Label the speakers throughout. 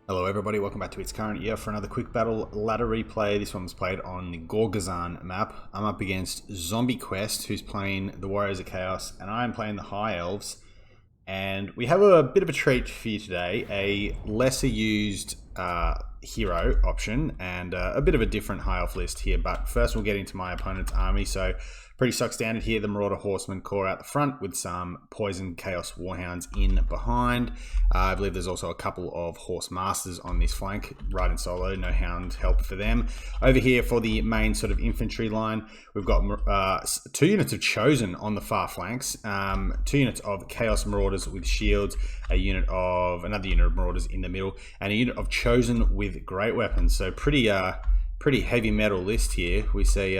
Speaker 1: Hello everybody, welcome back to It's Current Year for another quick battle ladder replay. This one was played on the Gorgazan map. I'm up against Zombie Quest, who's playing the Warriors of Chaos, and I'm playing the High Elves. And we have a bit of a treat for you today, a lesser used hero option, and a bit of a different High Elf list here. But first we'll get into my opponent's army. So pretty stock standard here, the Marauder Horseman core out the front with some Poison Chaos Warhounds in behind. I believe there's also a couple of Horse Masters on this flank, riding solo, no hound help for them. Over here for the main sort of infantry line, we've got 2 units of Chosen on the far flanks, 2 units of Chaos Marauders with shields, another unit of Marauders in the middle, and a unit of Chosen with great weapons. So pretty heavy metal list here. We see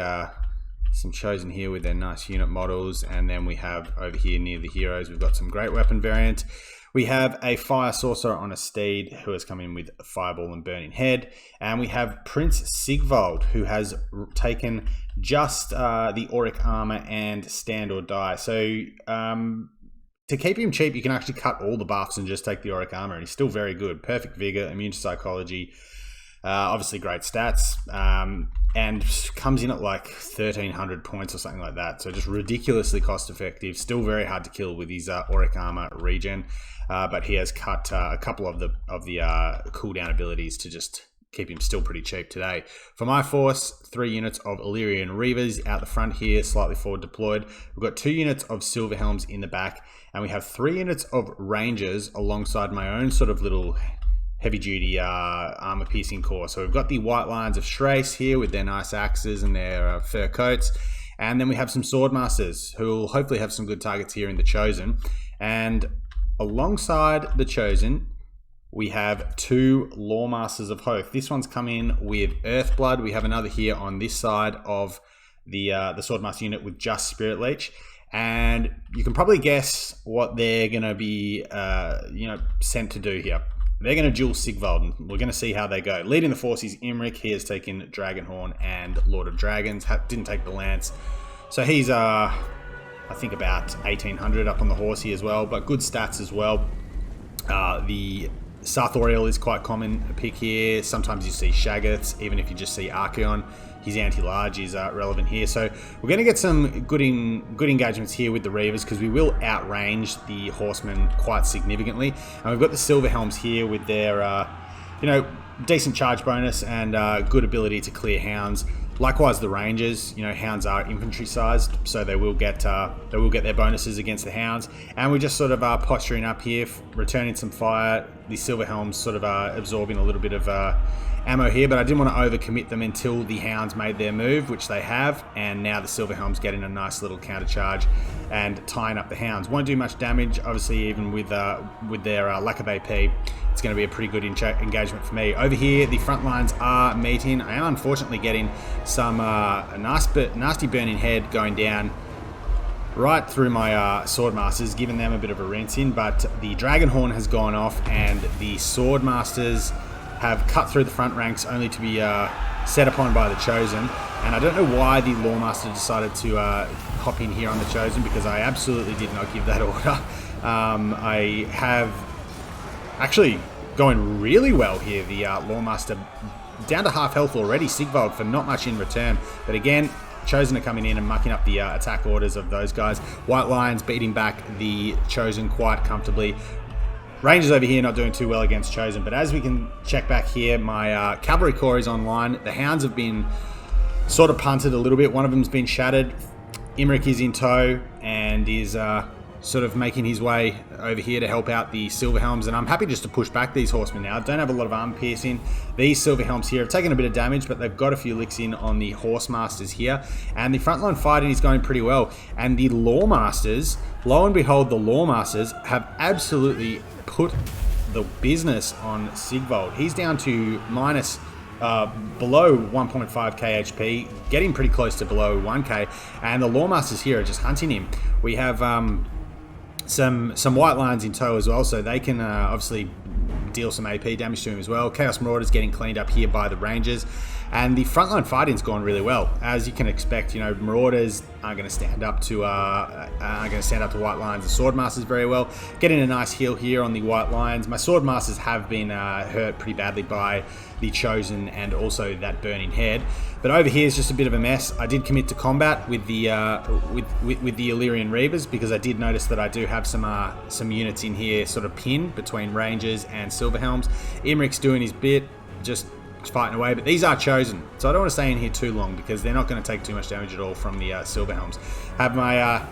Speaker 1: some Chosen here with their nice unit models, and then we have over here near the heroes, we've got some great weapon variant. We have a Fire Sorcerer on a steed who has come in with a Fireball and Burning Head, and we have Prince Sigvald, who has taken just the Auric Armor and Stand or Die. So to keep him cheap, you can actually cut all the buffs and just take the Auric Armor, and he's still very good. Perfect Vigor, Immune to Psychology, obviously great stats, and comes in at like 1,300 points or something like that. So just ridiculously cost effective. Still very hard to kill with his Auric Armor regen, but he has cut a couple of the cooldown abilities to just keep him still pretty cheap today. For my force, 3 units of Illyrian Reavers out the front here, slightly forward deployed. We've got 2 units of Silver Helms in the back, and we have 3 units of Rangers alongside my own sort of little heavy-duty armor-piercing core. So we've got the White Lions of Strace here with their nice axes and their fur coats. And then we have some Swordmasters who will hopefully have some good targets here in the Chosen. And alongside the Chosen, we have 2 Lawmasters of Hoth. This one's come in with Earthblood. We have another here on this side of the Swordmaster unit with just Spirit Leech. And you can probably guess what they're going to be sent to do here. They're going to duel Sigvald, and we're going to see how they go. Leading the force is Imric. He has taken Dragonhorn and Lord of Dragons. Didn't take the Lance. So he's, I think, about 1,800 up on the horse here as well, but good stats as well. The Sarthoriel is quite common pick here. Sometimes you see Shaggoths, even if you just see Archeon. His anti-large is relevant here. So we're going to get some good engagements here with the Reavers, because we will outrange the Horsemen quite significantly. And we've got the Silver Helms here with their, decent charge bonus and good ability to clear hounds. Likewise, the Rangers, hounds are infantry sized, so they will get their bonuses against the hounds. And we're just sort of posturing up here, returning some fire. The Silver Helms sort of absorbing a little bit of ammo here, but I didn't want to overcommit them until the hounds made their move, which they have, and now the Silver Helms getting a nice little counter charge and tying up the hounds. Won't do much damage, obviously, even with their lack of AP. It's going to be a pretty good engagement for me. Over here, the front lines are meeting. I am unfortunately getting some nasty Burning Head going down right through my Swordmasters, giving them a bit of a rinse in, but the Dragonhorn has gone off, and the Swordmasters have cut through the front ranks only to be set upon by the Chosen. And I don't know why the Lawmaster decided to hop in here on the Chosen, because I absolutely did not give that order. I have actually going really well here. The Lawmaster down to half health already, Sigvald, for not much in return. But again, Chosen are coming in and mucking up the attack orders of those guys. White Lions beating back the Chosen quite comfortably. Rangers over here not doing too well against Chosen, but as we can check back here, my Cavalry Corps is online. The Hounds have been sort of punted a little bit. One of them's been shattered. Imric is in tow and is sort of making his way over here to help out the Silver Helms, and I'm happy just to push back these horsemen now. Don't have a lot of armor piercing. These Silver Helms here have taken a bit of damage, but they've got a few licks in on the Horse Masters here, and the frontline fighting is going pretty well. And the Lawmasters, lo and behold, the Lawmasters have absolutely put the business on Sigvald. He's down to minus below 1.5k HP, getting pretty close to below 1k, and the Lawmasters here are just hunting him. We have some White Lions in tow as well, so they can obviously deal some AP damage to him as well. Chaos Marauders getting cleaned up here by the Rangers. And the frontline fighting's gone really well. As you can expect, you know, Marauders aren't going to stand up to White Lions and Swordmasters very well. Getting a nice heal here on the White Lions. My Swordmasters have been hurt pretty badly by the Chosen and also that Burning Head. But over here is just a bit of a mess. I did commit to combat with the with the Illyrian Reavers because I did notice that I do have some units in here sort of pinned between Rangers and Silverhelms. Imric's doing his bit, just fighting away, but these are Chosen, so I don't want to stay in here too long because they're not going to take too much damage at all from the Silverhelms. Have my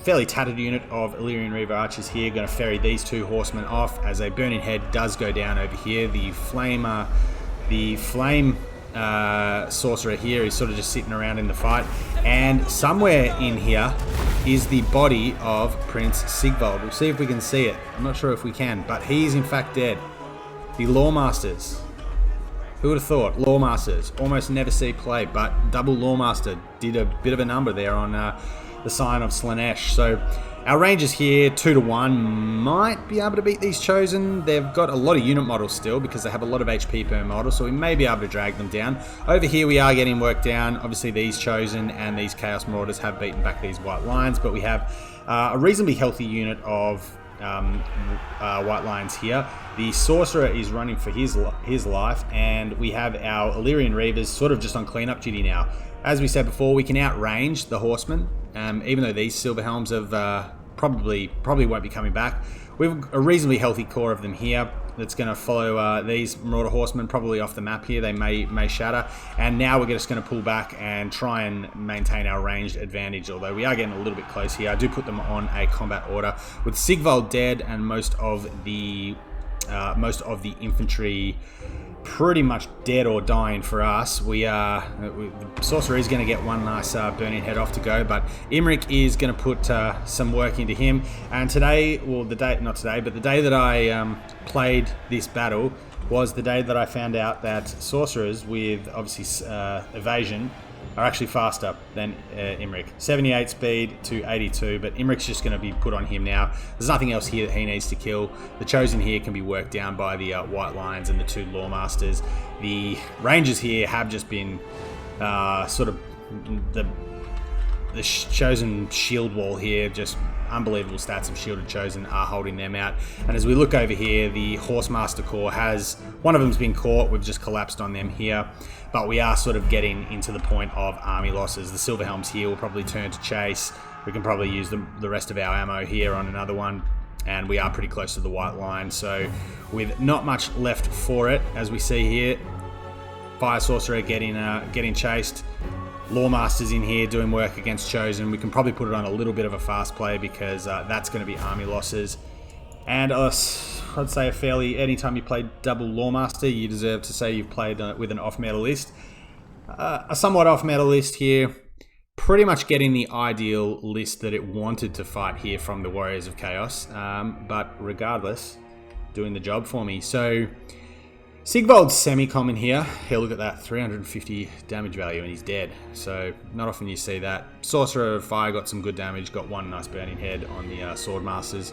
Speaker 1: fairly tattered unit of Illyrian Reaver Archers here, going to ferry these 2 horsemen off as a Burning Head does go down over here. The flame sorcerer here is sort of just sitting around in the fight, and somewhere in here is the body of Prince Sigvald. We'll see if we can see it. I'm not sure if we can, but he is in fact dead. The Lawmasters. Who would have thought? Lawmasters almost never see play, but double Lawmaster did a bit of a number there on the sign of Slanesh. So our Rangers here, 2-1, might be able to beat these Chosen. They've got a lot of unit models still because they have a lot of HP per model, so we may be able to drag them down. Over here we are getting work down. Obviously these Chosen and these Chaos Marauders have beaten back these White Lions, but we have a reasonably healthy unit of White Lions here. The Sorcerer is running for his life, and we have our Illyrian Reavers sort of just on cleanup duty now. As we said before, we can outrange the Horsemen, even though these Silverhelms have probably won't be coming back. We have a reasonably healthy core of them here that's going to follow these Marauder Horsemen probably off the map here. They may shatter, and now we're just going to pull back and try and maintain our ranged advantage, although we are getting a little bit close here. I do put them on a combat order with Sigvald dead and most of the infantry pretty much dead or dying for us. The Sorcerer is going to get one nice Burning Head off to go, but Imric is going to put some work into him. And today, well, the day that I played this battle was the day that I found out that Sorcerers with obviously evasion are actually faster than Imric. 78 speed to 82, but Imric's just going to be put on him now. There's nothing else here that he needs to kill. The Chosen here can be worked down by the White Lions and the 2 Lawmasters. The Rangers here have just been sort of the Chosen shield wall here, just unbelievable stats of shielded Chosen are holding them out. And as we look over here, the Horsemaster Corps one of them's been caught. We've just collapsed on them here, but we are sort of getting into the point of army losses. The Silverhelms here will probably turn to chase. We can probably use the rest of our ammo here on another one, and we are pretty close to the White Line. So with not much left for it, as we see here, Fire Sorcerer getting chased. Lawmasters in here doing work against Chosen. We can probably put it on a little bit of a fast play because that's going to be army losses. And I'd say anytime you play double Lawmaster, you deserve to say you've played with an off-meta list. A somewhat off-meta list here. Pretty much getting the ideal list that it wanted to fight here from the Warriors of Chaos. But regardless, doing the job for me. So Sigvald's semi-common here. Here, look at that, 350 damage value, and he's dead. So not often you see that. Sorcerer of Fire got some good damage, got one nice Burning Head on the Swordmasters,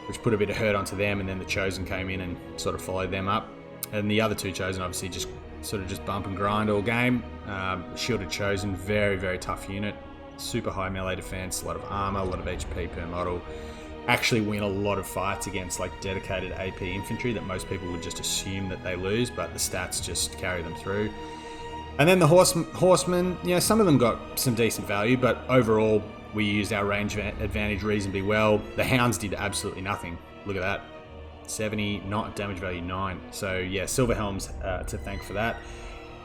Speaker 1: which put a bit of hurt onto them, and then the Chosen came in and sort of followed them up. And the other 2 Chosen obviously just bump and grind all game. Shielded Chosen, very, very tough unit. Super high melee defense, a lot of armor, a lot of HP per model. Actually win a lot of fights against like dedicated AP infantry that most people would just assume that they lose, but the stats just carry them through. And then the horsemen, you know, some of them got some decent value, but overall we used our range advantage reasonably well. The Hounds did absolutely nothing. Look at that, 70, not damage value 9. So yeah, Silverhelms to thank for that.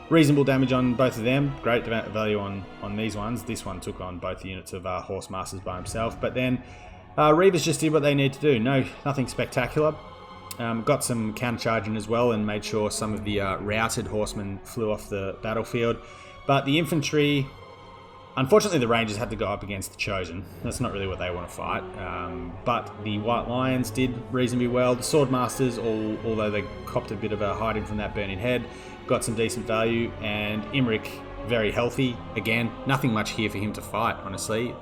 Speaker 1: Reasonable damage on both of them. Great value on these ones. This one took on both units of Horsemasters by himself, but then Reavers just did what they need to do. Nothing spectacular. Got some countercharging as well and made sure some of the routed horsemen flew off the battlefield. But the infantry, unfortunately the Rangers had to go up against the Chosen. That's not really what they want to fight. But the White Lions did reasonably well. The Swordmasters, although they copped a bit of a hiding from that Burning Head, got some decent value. And Imric, very healthy. Again, nothing much here for him to fight, honestly.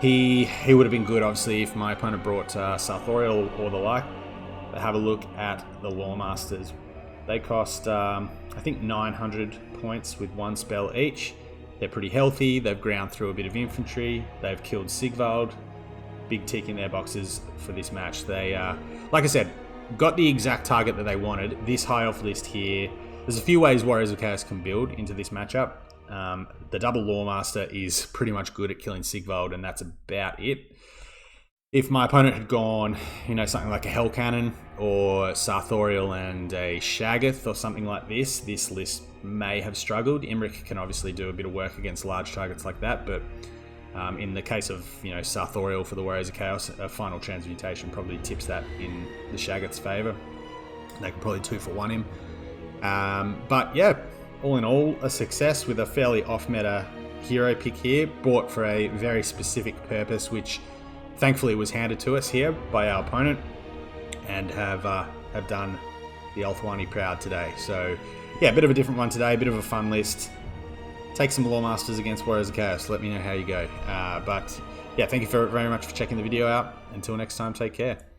Speaker 1: He would have been good, obviously, if my opponent brought Sartorial or the like. But have a look at the Lawmasters. They cost, I think, 900 points with one spell each. They're pretty healthy. They've ground through a bit of infantry. They've killed Sigvald. Big tick in their boxes for this match. They, like I said, got the exact target that they wanted. This high elf list here, there's a few ways Warriors of Chaos can build into this matchup. The double Lawmaster is pretty much good at killing Sigvald, and that's about it. If my opponent had gone, you know, something like a Hell Cannon or Sartorial and a Shaggoth or something like this list may have struggled. Imric can obviously do a bit of work against large targets like that, but in the case of, you know, Sartorial for the Warriors of Chaos, a Final Transmutation probably tips that in the Shaggoth's favour. They can probably 2-for-1 him. But yeah, all in all, a success with a fairly off-meta hero pick here, bought for a very specific purpose, which thankfully was handed to us here by our opponent, and have done the Ulthwani proud today. So yeah, a bit of a different one today, a bit of a fun list. Take some Lawmasters against Warriors of Chaos. Let me know how you go. But yeah, thank you very much for checking the video out. Until next time, take care.